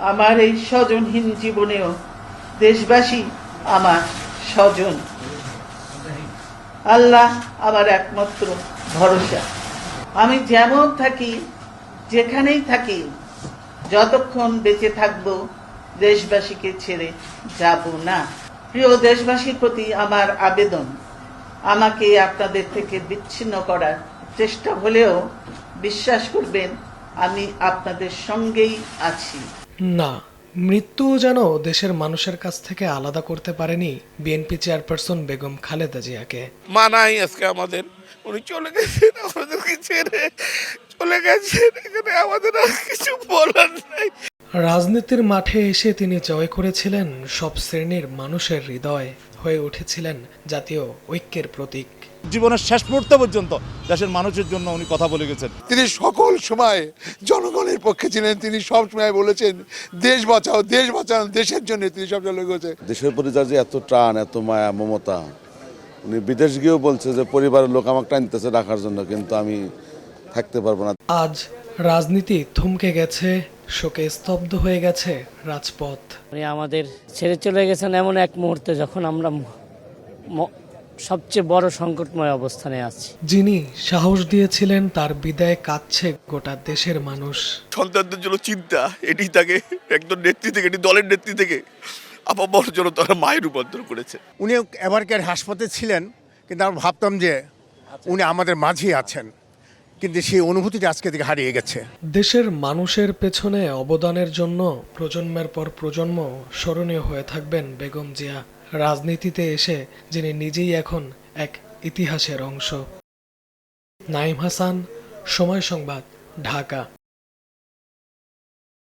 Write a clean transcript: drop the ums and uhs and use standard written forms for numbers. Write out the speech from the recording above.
আমার এই স্বজনহীন জীবনেও দেশবাসী আমার স্বজন। আল্লাহ আমার একমাত্র ভরসা। আমি যেমন থাকি, যেখানেই থাকি, যতক্ষণ বেঁচে থাকব দেশবাসীকে ছেড়ে যাব না। প্রিয় দেশবাসীর প্রতি আমার আবেদন, আমাকে আপনাদের থেকে বিচ্ছিন্ন করার চেষ্টা হলেও বিশ্বাস করবেন আমি আপনাদের সঙ্গেই আছি। না, মৃত্যুও যেন দেশের মানুষের কাছ থেকে আলাদা করতে পারেনি বিএনপি চেয়ারপারসন বেগম খালেদা জিয়াকে। মা নাই আজকে আমাদের, উনি চলে গেছেন, আমাদেরকে ছেড়ে চলে গেছেন। এখানে আমাদের আর কিছু বলার নাই। রাজনীতির মাঠে এসে তিনি জয় করেছিলেন সব শ্রেণীর মানুষের হৃদয়, হয়ে উঠেছিলেন জাতীয় ঐক্যের প্রতীক। জীবনের শেষ মুহূর্ত পর্যন্ত দেশের মানুষের জন্য উনি কথা বলে গেছেন। তিনি সকল সময় জনগণের পক্ষে ছিলেন। তিনি সব সময় বলেছেন দেশ বাঁচাও, দেশ বাঁচাও, দেশের জন্য তিনি সব লেগেছে। দেশের প্রতি যার যে এত টান, এত মায়া, মমতা, উনি বিদেশ গিয়েও বলছে যে পরিবারের লোক আমাকে টানতেছে রাখার জন্য, কিন্তু আমি থাকতে পারবো না। আজ রাজনীতি থমকে গেছে, শোকে স্তব্ধ হয়ে গেছে রাজপথ। উনি আমাদের ছেড়ে চলে গেছেন এমন এক মুহূর্তে যখন আমরা সবচেয়ে বড় সংকটময় অবস্থানে আছি। যিনি সাহস দিয়েছিলেন, তার বিদায় কাঁদছে গোটা দেশের মানুষ। সন্তানদের জন্য চিন্তা, এটি তাকে একজন নেত্রী থেকে, এটি দলের নেত্রী থেকে আপামর জন্য তারা মায়ের রূপান্তর করেছে। উনি এবারকার হাসপাতালে ছিলেন, কিন্তু আমরা ভাবতাম যে উনি আমাদের মাঝেই আছেন, কিন্তু সেই অনুভূতিটা আজকে থেকে হারিয়ে গেছে। দেশের মানুষের পেছনে অবদানের জন্য প্রজন্মের পর প্রজন্ম স্মরণীয় হয়ে থাকবেন বেগম জিয়া। রাজনীতিতে এসে যিনি নিজেই এখন এক ইতিহাসের অংশ। নাঈম হাসান, সময় সংবাদ, ঢাকা।